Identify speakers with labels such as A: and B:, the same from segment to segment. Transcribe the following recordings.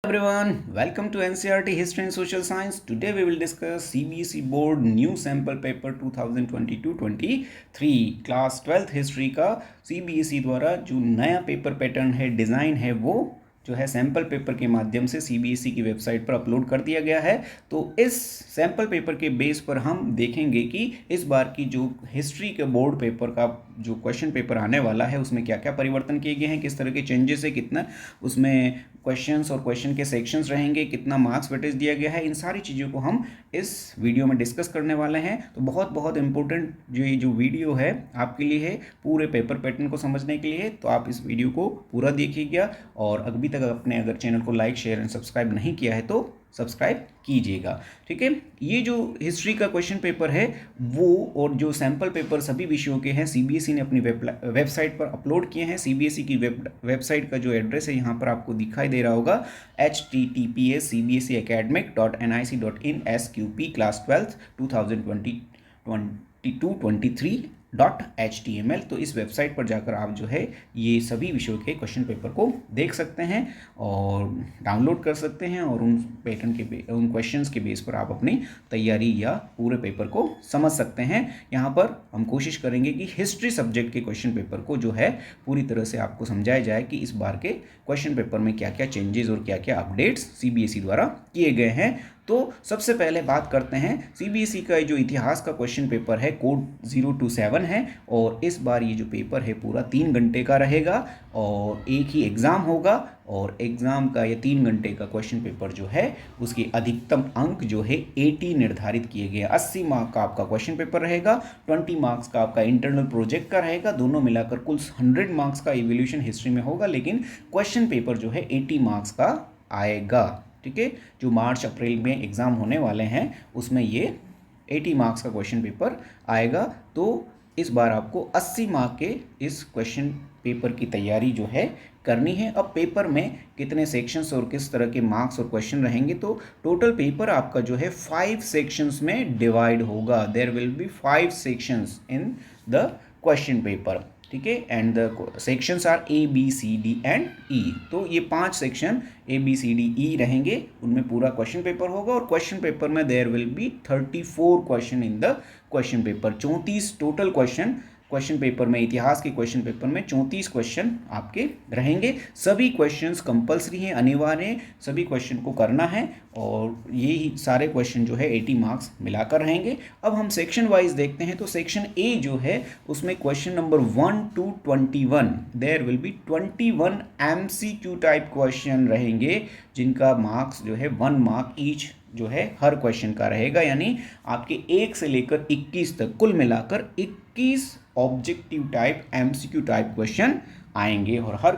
A: Everyone, welcome to NCERT History and Social Science. Today we will discuss CBSE Board New Sample Paper 2022-23 class 12th history का CBSE द्वारा जो नया paper pattern है, design है, वो जो है सैम्पल पेपर के माध्यम से CBSE की वेबसाइट पर अपलोड कर दिया गया है। तो इस सैम्पल पेपर के बेस पर हम देखेंगे कि इस बार की जो हिस्ट्री के बोर्ड पेपर का जो क्वेश्चन पेपर आने वाला है उसमें क्या क्या परिवर्तन किए गए हैं, किस तरह के चेंजेस है, कितना उसमें क्वेश्चंस और क्वेश्चन के सेक्शंस रहेंगे, कितना मार्क्स वेटेज दिया गया है, इन सारी चीज़ों को हम इस वीडियो में डिस्कस करने वाले हैं। तो बहुत बहुत इंपॉर्टेंट जो वीडियो है आपके लिए है, पूरे पेपर पैटर्न को समझने के लिए। तो आप इस वीडियो को पूरा देखिएगा और अभी तक आपने अगर चैनल को लाइक शेयर एंड सब्सक्राइब नहीं किया है तो सब्सक्राइब कीजिएगा। ठीक है, ये जो हिस्ट्री का क्वेश्चन पेपर है वो और जो सैम्पल पेपर सभी विषयों के हैं CBSE ने अपनी वेबसाइट पर अपलोड किए हैं। CBSE की वेबसाइट का जो एड्रेस है यहाँ पर आपको दिखाई दे रहा होगा, https://cbseacademic.nic.in SQP क्लास 12 2022-23.html। तो इस वेबसाइट पर जाकर आप जो है ये सभी विषयों के क्वेश्चन पेपर को देख सकते हैं और डाउनलोड कर सकते हैं और उन पैटर्न के उन क्वेश्चंस के बेस पर आप अपनी तैयारी या पूरे पेपर को समझ सकते हैं। यहाँ पर हम कोशिश करेंगे कि हिस्ट्री सब्जेक्ट के क्वेश्चन पेपर को जो है पूरी तरह से आपको समझाया जाए कि इस बार के क्वेश्चन पेपर में क्या क्या चेंजेस और क्या क्या अपडेट्स CBSE द्वारा किए गए हैं। तो सबसे पहले बात करते हैं CBSE का जो इतिहास का क्वेश्चन पेपर है, कोड 027 है और इस बार ये जो पेपर है पूरा 3 घंटे का रहेगा और एक ही एग्ज़ाम होगा और एग्ज़ाम का ये 3 घंटे का क्वेश्चन पेपर जो है उसकी अधिकतम अंक जो है 80 निर्धारित किए गए। 80 मार्क का आपका क्वेश्चन पेपर रहेगा, 20 मार्क्स का आपका इंटरनल प्रोजेक्ट का रहेगा, दोनों मिलाकर कुल 100 मार्क्स का इवोल्यूशन हिस्ट्री में होगा, लेकिन क्वेश्चन पेपर जो है 80 मार्क्स का आएगा। ठीक है, जो मार्च अप्रैल में एग्ज़ाम होने वाले हैं उसमें ये 80 मार्क्स का क्वेश्चन पेपर आएगा। तो इस बार आपको 80 मार्क के इस क्वेश्चन पेपर की तैयारी जो है करनी है। अब पेपर में कितने सेक्शंस और किस तरह के मार्क्स और क्वेश्चन रहेंगे, तो टोटल पेपर आपका जो है 5 सेक्शंस में डिवाइड होगा। There will be 5 sections in the question paper. ठीक है, and the sections are ABCD and E। तो ये 5 सेक्शन ABCDE रहेंगे, उनमें पूरा क्वेश्चन पेपर होगा और क्वेश्चन पेपर में there will be 34 question in the question paper. 34 total question paper में, इतिहास के क्वेश्चन पेपर में 34 क्वेश्चन आपके रहेंगे। सभी क्वेश्चंस कंपलसरी हैं, अनिवार्य हैं, सभी क्वेश्चन को करना है और यही सारे क्वेश्चन जो है 80 मार्क्स मिलाकर रहेंगे। अब हम सेक्शन वाइज देखते हैं। तो सेक्शन A जो है उसमें question number 1 to 21 there will be 21 MCQ type question रहेंगे, जिनका मार्क्स जो है 1 मार्क ईच जो है हर क्वेश्चन का रहेगा, यानी आपके 1 से लेकर 21 तक कुल मिलाकर 21 objective type MCQ type question आएंगे और हर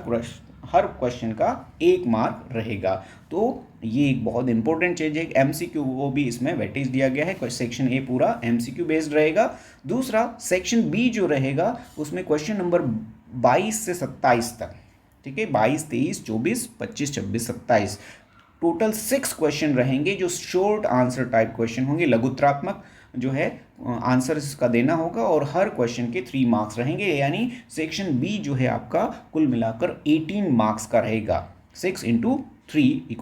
A: क्वेश्चन का 1 मार्क रहेगा। तो ये एक बहुत इंपॉर्टेंट चीज है, MCQ वो भी इसमें वेटेज दिया गया है। सेक्शन A पूरा MCQ बेस्ड रहेगा। दूसरा सेक्शन B जो रहेगा उसमें क्वेश्चन नंबर 22 से 27 तक, ठीक है, 22, 23, 24, 25, 26, 27 टोटल 6 क्वेश्चन रहेंगे जो शॉर्ट आंसर टाइप क्वेश्चन होंगे। लघुत्रात्मक जो है आंसर इसका देना होगा और हर क्वेश्चन के 3 मार्क्स रहेंगे, यानी सेक्शन B जो है आपका कुल मिलाकर 18 मार्क्स का रहेगा। 6 × 3 =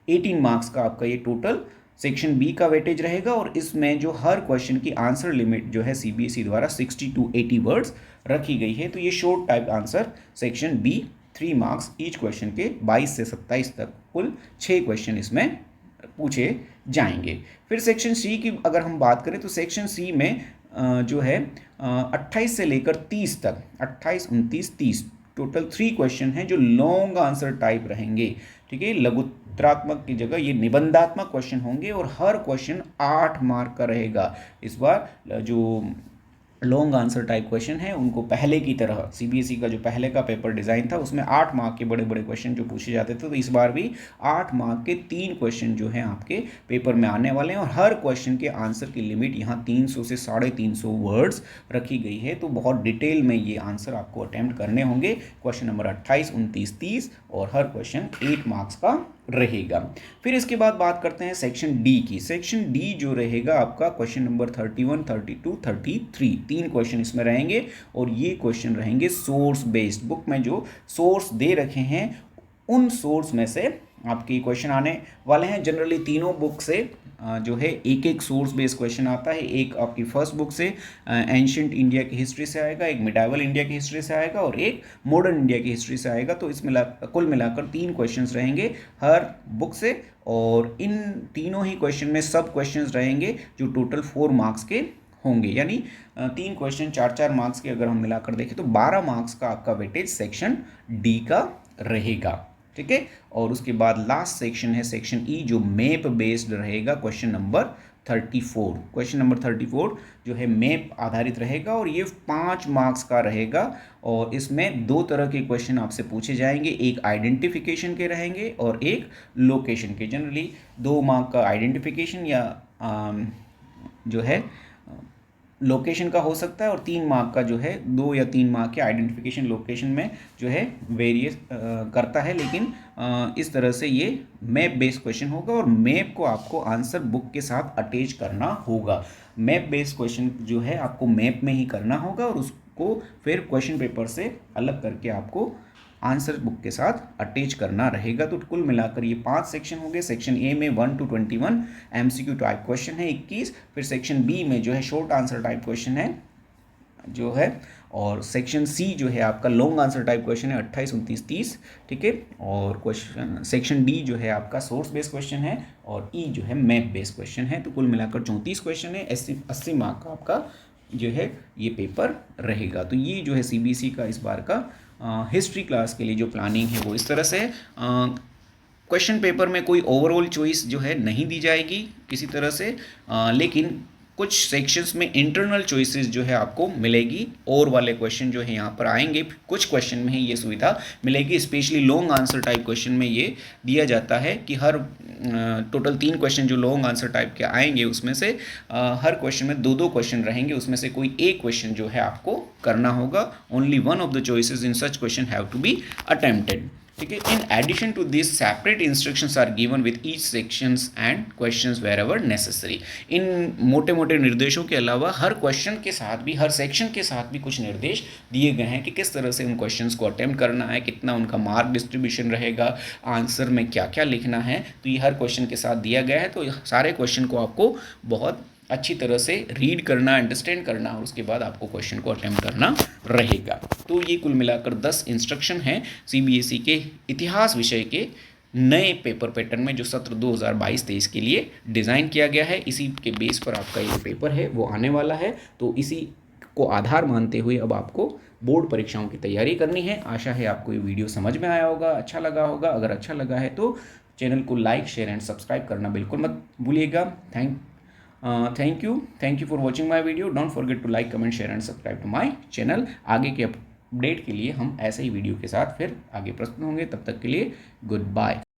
A: 18 मार्क्स का आपका ये टोटल सेक्शन B का वेटेज रहेगा और इसमें जो हर क्वेश्चन की आंसर लिमिट जो है CBSE द्वारा 60 to 80 वर्ड्स रखी गई है। तो ये short type answer section B 3 marks each question के 22 से 27 तक कुल 6 क्वेश्चन इसमें पूछे जाएंगे। फिर सेक्शन C की अगर हम बात करें तो सेक्शन C में जो है 28 से लेकर 30 तक, 28, 29, 30 टोटल 3 क्वेश्चन हैं जो लॉन्ग आंसर टाइप रहेंगे। ठीक है, लघुत्रात्मक की जगह ये निबंधात्मक क्वेश्चन होंगे और हर क्वेश्चन 8 मार्क का रहेगा। इस बार जो लॉन्ग आंसर टाइप क्वेश्चन है उनको पहले की तरह CBSE का जो पहले का पेपर डिज़ाइन था उसमें 8 मार्क के बड़े बड़े क्वेश्चन जो पूछे जाते थे, तो इस बार भी 8 मार्क के 3 क्वेश्चन जो हैं आपके पेपर में आने वाले हैं और हर क्वेश्चन के आंसर की लिमिट यहाँ 300 से 350 वर्ड्स रखी गई है। तो बहुत डिटेल में ये आंसर आपको अटैम्प्ट करने होंगे। क्वेश्चन नंबर 28, 29, 30 और हर क्वेश्चन 8 मार्क्स का रहेगा। फिर इसके बाद बात करते हैं सेक्शन D की। सेक्शन D जो रहेगा आपका क्वेश्चन नंबर 31, 32, 33 3 क्वेश्चन इसमें रहेंगे और ये क्वेश्चन रहेंगे सोर्स बेस्ड। बुक में जो सोर्स दे रखे हैं उन सोर्स में से आपके क्वेश्चन आने वाले हैं। जनरली तीनों बुक से जो है एक एक सोर्स बेस्ड क्वेश्चन आता है। एक आपकी फर्स्ट बुक से एंशियंट इंडिया की हिस्ट्री से आएगा, एक मिडाइवल इंडिया की हिस्ट्री से आएगा और एक मॉडर्न इंडिया की हिस्ट्री से आएगा। तो कुल मिलाकर 3 क्वेश्चंस रहेंगे हर बुक से, और इन तीनों ही क्वेश्चन में सब क्वेश्चंस रहेंगे जो टोटल 4 मार्क्स के होंगे। यानी 3 क्वेश्चन 4-4 मार्क्स के अगर हम मिलाकर देखें तो 12 मार्क्स का आपका वेटेज सेक्शन डी का रहेगा। ठीक है, और उसके बाद लास्ट सेक्शन है सेक्शन ई, जो मैप बेस्ड रहेगा। क्वेश्चन नंबर 34 जो है मैप आधारित रहेगा, और ये 5 मार्क्स का रहेगा। और इसमें 2 तरह के क्वेश्चन आपसे पूछे जाएंगे, एक आइडेंटिफिकेशन के रहेंगे और एक लोकेशन के। जनरली 2 मार्क का आइडेंटिफिकेशन या जो है लोकेशन का हो सकता है, और 3 मार्क का जो है 2 या 3 मार्क के आइडेंटिफिकेशन लोकेशन में जो है वेरियस करता है। लेकिन इस तरह से ये मैप बेस्ड क्वेश्चन होगा, और मैप को आपको आंसर बुक के साथ अटैच करना होगा। मैप बेस्ड क्वेश्चन जो है आपको मैप में ही करना होगा, और उसको फिर क्वेश्चन पेपर से अलग करके आपको आंसर बुक के साथ अटैच करना रहेगा। तो कुल मिलाकर ये 5 सेक्शन हो गए। सेक्शन ए में 1 to 21 एमसीक्यू टाइप क्वेश्चन है 21, फिर सेक्शन बी में जो है शॉर्ट आंसर टाइप क्वेश्चन है जो है, और सेक्शन सी जो है आपका लॉन्ग आंसर टाइप क्वेश्चन है 28, 29, 30। ठीक है, और क्वेश्चन सेक्शन डी जो है आपका सोर्स बेस्ड क्वेश्चन है, और ई जो है मैप बेस्ड क्वेश्चन है। तो कुल मिलाकर 34 क्वेश्चन है। 80 मार्क का आपका जो है ये पेपर रहेगा। तो ये जो है सीबीएसई का इस बार का हिस्ट्री क्लास के लिए जो प्लानिंग है वो इस तरह से। क्वेश्चन पेपर में कोई ओवरऑल चॉइस जो है नहीं दी जाएगी किसी तरह से, लेकिन कुछ सेक्शंस में इंटरनल चॉइसेस जो है आपको मिलेगी। और वाले क्वेश्चन जो है यहाँ पर आएंगे, कुछ क्वेश्चन में ही ये सुविधा मिलेगी। Specially long answer type question में ये दिया जाता है कि हर टोटल 3 क्वेश्चन जो लॉन्ग आंसर टाइप के आएंगे उसमें से हर क्वेश्चन में 2-2 क्वेश्चन रहेंगे, उसमें से कोई एक क्वेश्चन जो है आपको करना होगा। Only one of the choices in such question have to be attempted. ठीक है, in addition to this separate instructions are given with each sections and questions wherever necessary. इन मोटे मोटे निर्देशों के अलावा हर क्वेश्चन के साथ भी, हर सेक्शन के साथ भी कुछ निर्देश दिए गए हैं कि किस तरह से उन क्वेश्चंस को अटेम्प्ट करना है, कितना उनका मार्क डिस्ट्रीब्यूशन रहेगा, आंसर में क्या क्या लिखना है। तो ये हर क्वेश्चन के साथ दिया गया है। तो सारे क्वेश्चन को आपको बहुत अच्छी तरह से रीड करना, अंडरस्टैंड करना, और उसके बाद आपको क्वेश्चन को अटेम्प्ट करना रहेगा। तो ये कुल मिलाकर 10 इंस्ट्रक्शन हैं सीबीएसई के इतिहास विषय के नए पेपर पैटर्न में, जो सत्र 2022-23 के लिए डिज़ाइन किया गया है। इसी के बेस पर आपका ये पेपर है वो आने वाला है। तो इसी को आधार मानते हुए अब आपको बोर्ड परीक्षाओं की तैयारी करनी है। आशा है आपको ये वीडियो समझ में आया होगा, अच्छा लगा होगा। अगर अच्छा लगा है तो चैनल को लाइक, शेयर एंड सब्सक्राइब करना बिल्कुल मत भूलिएगा। Thank you for watching my video. Don't forget to like, comment, share and subscribe to my channel. आगे के अपडेट के लिए हम ऐसे ही वीडियो के साथ फिर आगे प्रस्तुत होंगे। तब तक के लिए गुड बाय।